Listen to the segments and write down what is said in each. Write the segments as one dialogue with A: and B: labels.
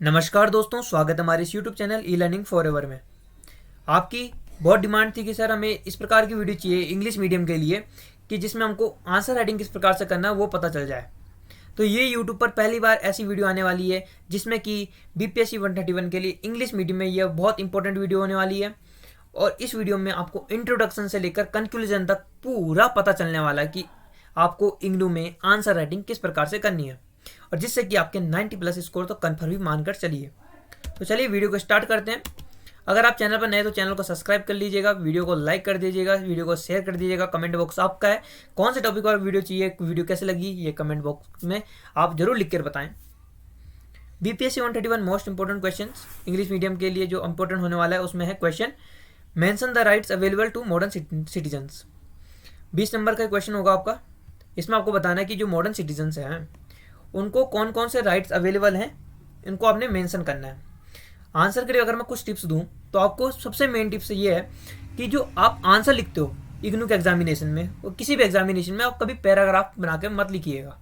A: नमस्कार दोस्तों, स्वागत है हमारे इस YouTube channel e learning for ever में। आपकी बहुत डिमांड थी कि सर हमें इस प्रकार की वीडियो चाहिए इंग्लिश मीडियम के लिए कि जिसमें हमको आंसर राइटिंग किस प्रकार से करना है वो पता चल जाए। तो ये यूट्यूब पर पहली बार ऐसी वीडियो आने वाली है जिसमें कि बीपीएससी 131 के लिए इंग्लिश मीडियम में यह बहुत इंपॉर्टेंट वीडियो होने वाली है। और इस वीडियो में आपको इंट्रोडक्शन से लेकर कंक्लूजन तक पूरा पता चलने वाला है कि आपको इंग्लू में आंसर राइटिंग किस प्रकार से करनी है, और जिससे कि आपके 90 प्लस स्कोर तो कन्फर्म ही मानकर चलिए। तो चलिए वीडियो को स्टार्ट करते हैं। अगर आप चैनल पर नए तो चैनल को सब्सक्राइब कर लीजिएगा, वीडियो को लाइक कर दीजिएगा, वीडियो को शेयर कर दीजिएगा। कमेंट बॉक्स आपका है, कौन से टॉपिक पर वीडियो चाहिए, वीडियो कैसे लगी, ये कमेंट बॉक्स में आप जरूर लिख कर बताएं। BPSC 131 most important question English medium के लिए जो इंपॉर्टेंट होने वाला है उसमें है question mention the rights available to modern citizens. 20 number का क्वेश्चन होगा आपका। इसमें आपको बताना है कि जो मॉडर्न सिटीजन्स हैं उनको कौन कौन से राइट्स अवेलेबल हैं, इनको आपने मेंशन करना है। आंसर के लिए अगर मैं कुछ टिप्स दूं तो आपको सबसे मेन टिप्स ये है कि जो आप आंसर लिखते हो इग्नू के एग्जामिनेशन में और किसी भी एग्जामिनेशन में, आप कभी पैराग्राफ बना के मत लिखिएगा।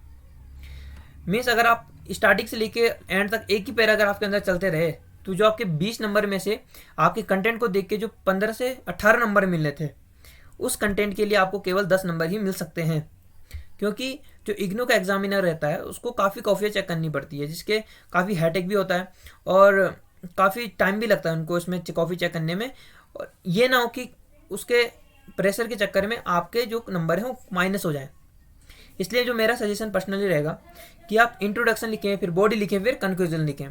A: मीन्स अगर आप स्टार्टिंग से लेके एंड तक एक ही पैराग्राफ के अंदर चलते रहे तो जो आपके 20 नंबर में से आपके कंटेंट को देख के जो 15 से 18 नंबर मिलने थे, उस कंटेंट के लिए आपको केवल 10 नंबर ही मिल सकते हैं। क्योंकि जो इग्नू का एग्जामिनर रहता है उसको काफ़ी कॉफियाँ चेक करनी पड़ती है, जिसके काफ़ी हेडेक भी होता है और काफ़ी टाइम भी लगता है उनको इसमें कॉफ़ी चेक करने में। और ये ना हो कि उसके प्रेशर के चक्कर में आपके जो नंबर हैं वो माइनस हो जाए। इसलिए जो मेरा सजेशन पर्सनली रहेगा कि आप इंट्रोडक्शन लिखें, फिर बॉडी लिखें, फिर कंक्लूजन लिखें।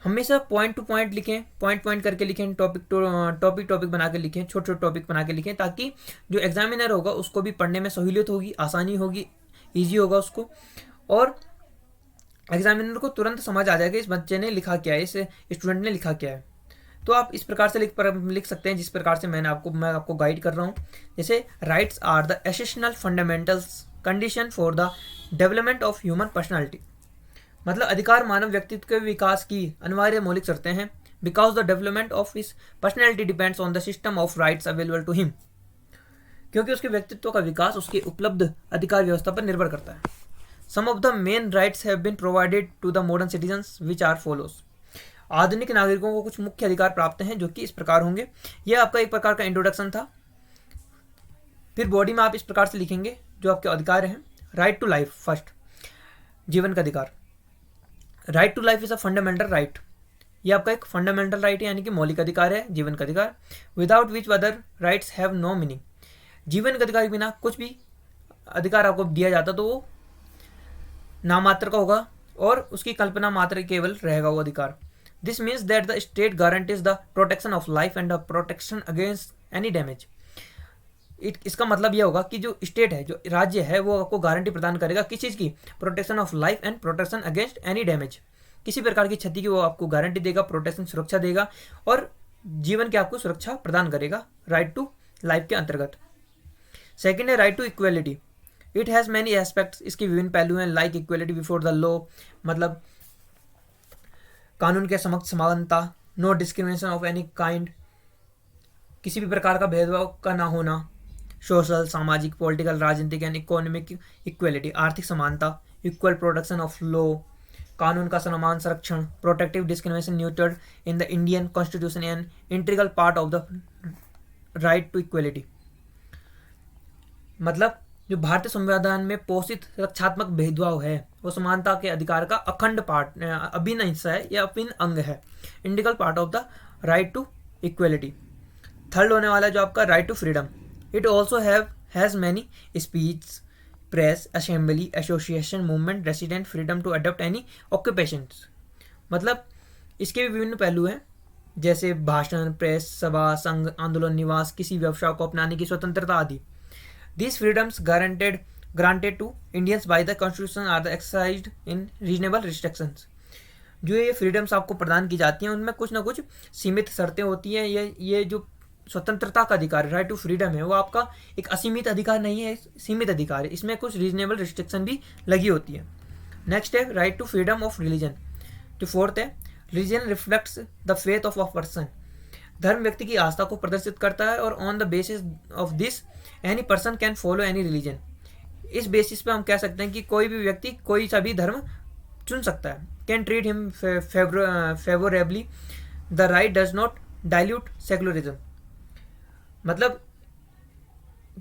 A: हमेशा पॉइंट टू पॉइंट लिखें, पॉइंट पॉइंट करके लिखें, टॉपिक बना के लिखें, छोटे छोटे टॉपिक बना के लिखें, ताकि जो एग्जामिनर होगा उसको भी पढ़ने में सहूलियत होगी, आसानी होगी, ईजी होगा उसको, और एग्जामिनर को तुरंत समझ आ जाएगा इस बच्चे ने लिखा क्या है, इस स्टूडेंट ने लिखा क्या है। तो आप इस प्रकार से लिख सकते हैं जिस प्रकार से मैं आपको गाइड कर रहा हूँ। जैसे rights are the essential fundamentals condition for the development of human personality. मतलब अधिकार मानव व्यक्तित्व के विकास की अनिवार्य मौलिक शर्तें हैं। Because the development of his personality depends on the system of rights available to him. क्योंकि उसके व्यक्तित्व का विकास उसके उपलब्ध अधिकार व्यवस्था पर निर्भर करता है। Some of the main rights have been provided to the modern citizens which are follows. आधुनिक नागरिकों को कुछ मुख्य अधिकार प्राप्त हैं जो कि इस प्रकार होंगे। यह आपका एक प्रकार का इंट्रोडक्शन था। फिर बॉडी में आप इस प्रकार से लिखेंगे जो आपके अधिकार हैं। राइट टू लाइफ, फर्स्ट जीवन का अधिकार। Right to life is a fundamental right. ये आपका एक फंडामेंटल राइट है, यानी कि मौलिक अधिकार है, जीवन का अधिकार। Without which other rights have no meaning. जीवन के अधिकार के बिना कुछ भी अधिकार आपको दिया जाता तो वो नामात्र का होगा और उसकी कल्पना मात्र केवल रहेगा वो अधिकार। This means that the state guarantees the protection of life and the protection against any damage. इसका मतलब यह होगा कि जो स्टेट है, जो राज्य है, वो आपको गारंटी प्रदान करेगा किस चीज़ की? Protection of life and protection against any damage. किसी प्रकार की क्षति की वो आपको गारंटी देगा, प्रोटेक्शन सुरक्षा देगा और जीवन की आपको सुरक्षा प्रदान करेगा राइट टू लाइफ के अंतर्गत। सेकेंड है right to equality. It has many aspects. इसके विभिन्न पहलू हैं, like equality before the law, मतलब कानून के समक्ष समानता, no discrimination of any kind, किसी भी प्रकार का भेदभाव का ना होना, सोशल, सामाजिक, पॉलिटिकल, राजनीतिक एंड इकोनॉमिक इक्वेलिटी, आर्थिक समानता, इक्वल प्रोटेक्शन ऑफ लॉ, कानून का समान संरक्षण, protective discrimination neutered in the Indian constitution and integral part of the right to equality. मतलब जो भारतीय संविधान में पोषित रक्षात्मक भेदभाव है वो समानता के अधिकार का अखंड पार्ट, अभिन्न हिस्सा है या अभिन्न अंग है, integral part of the right to equality. Third होने वाला जो आपका right to freedom. It also has many speech, press, assembly, association, movement, resident, freedom to adopt any occupation. मतलब इसके भी विभिन्न पहलू हैं, जैसे भाषण, प्रेस, सभा, संघ, आंदोलन, निवास, किसी व्यवसाय को अपनाने की स्वतंत्रता आदि। These freedoms granted to Indians by the Constitution are exercised in reasonable restrictions। जो ये फ्रीडम्स आपको प्रदान की जाती हैं उनमें कुछ ना कुछ सीमित शर्तें होती हैं। ये जो स्वतंत्रता का अधिकार है, राइट टू फ्रीडम है, वो आपका एक असीमित अधिकार नहीं है, सीमित अधिकार है। इसमें कुछ रीजनेबल रिस्ट्रिक्शन भी लगी होती है। नेक्स्ट है right to freedom of religion. जो फोर्थ है, religion reflects the faith of a person. धर्म व्यक्ति की आस्था को प्रदर्शित करता है और on the basis of this any person can follow any religion. इस बेसिस पे हम कह सकते हैं कि कोई भी व्यक्ति कोई सा भी धर्म चुन सकता है। Can treat him favourably, the right does not dilute secularism. मतलब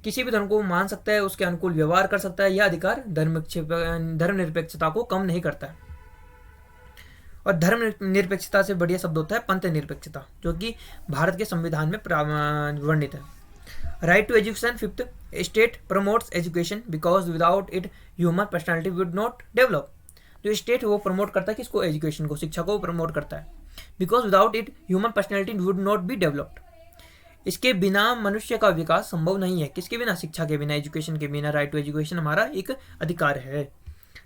A: किसी भी धर्म को मान सकता है, उसके अनुकूल व्यवहार कर सकता है, यह अधिकार धर्मनिरपेक्षता को कम नहीं करता है। और धर्मनिरपेक्षता से बढ़िया शब्द होता है पंथ निरपेक्षता, जो कि भारत के संविधान में वर्णित है। Right to education, fifth, state promotes education because without it human personality would not develop. जो स्टेट है वो प्रमोट करता है किसको? एजुकेशन को, शिक्षा को प्रमोट करता है। Because without it human personality would not be developed. इसके बिना मनुष्य का विकास संभव नहीं है। किसके बिना? शिक्षा के बिना, एजुकेशन के बिना। राइट टू एजुकेशन हमारा एक अधिकार है।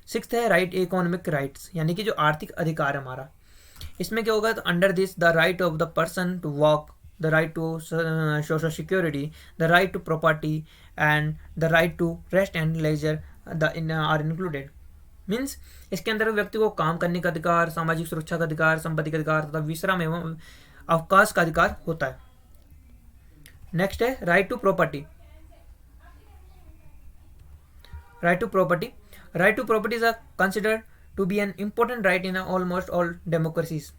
A: सिक्स्थ है राइट इकोनॉमिक राइट्स, यानी कि जो आर्थिक अधिकार है हमारा। इसमें क्या होगा? तो under this the right of the person to walk, the right to social security, the right to property and the right to rest and leisure are included. Means इसके अंदर व्यक्ति को काम करने का अधिकार, सामाजिक सुरक्षा का अधिकार, संपत्ति का अधिकार तथा विश्राम एवं अवकाश का अधिकार होता है। नेक्स्ट है right to property. Right to property, right to property is considered to be an important right in almost all democracies.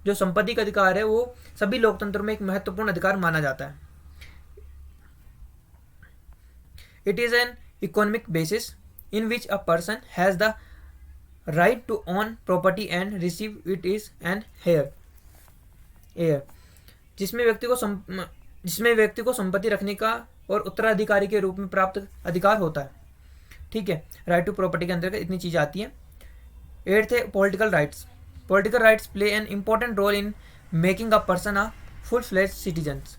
A: जो संपत्ति का अधिकार है वो सभी लोकतंत्रों में एक महत्वपूर्ण अधिकार माना जाता है। It is an economic basis in which a person has the right to own property and receive it is an heir, जिसमें व्यक्ति को संपत्ति रखने का और उत्तराधिकारी के रूप में प्राप्त अधिकार होता है। ठीक है, राइट टू प्रॉपर्टी के अंतर्गत इतनी चीज़ आती है। एट्थ है political rights. Political rights play an important role in making a person a full fledge citizens.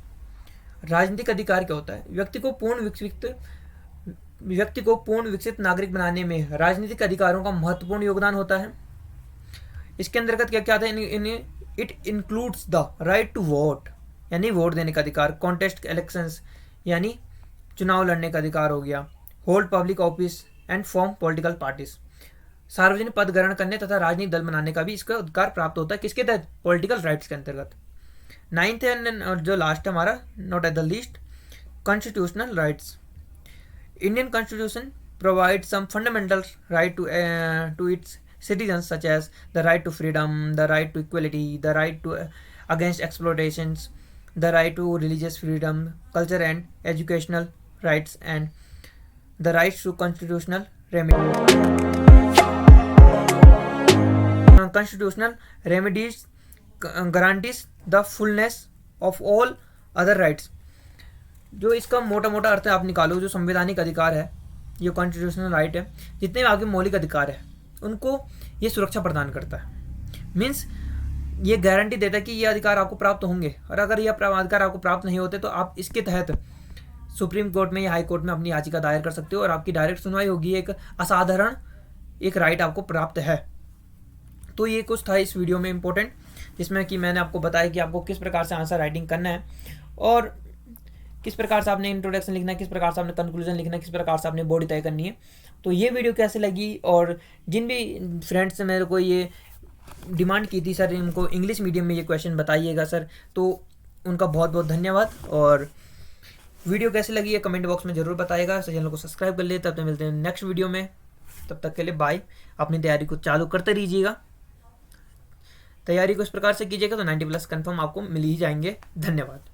A: राजनीतिक अधिकार क्या होता है? व्यक्ति को पूर्ण विकसित नागरिक बनाने में राजनीतिक अधिकारों का महत्वपूर्ण योगदान होता है। इसके अंतर्गत क्या क्या आता है? It includes the right to vote, यानी वोट देने का अधिकार। कॉन्टेस्ट इलेक्शंस, यानी चुनाव लड़ने का अधिकार हो गया। Hold public office and form political parties, सार्वजनिक पद ग्रहण करने तथा राजनीतिक दल बनाने का भी इसका अधिकार प्राप्त होता है। किसके तहत? पॉलिटिकल राइट्स के अंतर्गत। नाइन्थ है और जो लास्ट है हमारा, not at the least, constitutional rights. Indian constitution provide some fundamental right to its citizens such as the right to freedom, the right to equality, the right to against exploitations, the right to religious freedom, culture and educational rights, and the rights to constitutional remedies guarantees the fullness of all other rights। जो इसका मोटा मोटा अर्थ है आप निकालो, जो संवैधानिक अधिकार है, ये कॉन्स्टिट्यूशनल राइट है, जितने आगे मौलिक अधिकार है उनको ये सुरक्षा प्रदान करता है। मीन्स ये गारंटी देता है कि ये अधिकार आपको प्राप्त होंगे, और अगर ये अधिकार आपको प्राप्त नहीं होते तो आप इसके तहत सुप्रीम कोर्ट में या हाई कोर्ट में अपनी याचिका दायर कर सकते हो और आपकी डायरेक्ट सुनवाई होगी। एक असाधारण एक राइट आपको प्राप्त है। तो ये कुछ था इस वीडियो में इम्पोर्टेंट, जिसमें कि मैंने आपको बताया कि आपको किस प्रकार से आंसर राइटिंग करना है और किस प्रकार से आपने इंट्रोडक्शन लिखना है, किस प्रकार से आपने कंक्लूजन लिखना है, किस प्रकार से आपने बॉडी तय करनी है। तो ये वीडियो कैसे लगी, और जिन भी फ्रेंड्स ने मेरे को ये डिमांड की थी सर इनको इंग्लिश मीडियम में ये क्वेश्चन बताइएगा सर, तो उनका बहुत बहुत धन्यवाद। और वीडियो कैसे लगी ये कमेंट बॉक्स में ज़रूर बताइएगा। चैनल को सब्सक्राइब कर लिए। तब तक मिलते हैं नेक्स्ट वीडियो में, तब तक के लिए बाय। अपनी तैयारी को चालू करते रहिएगा। तैयारी को इस प्रकार से कीजिएगा तो 90+ कन्फर्म आपको मिल ही जाएंगे। धन्यवाद।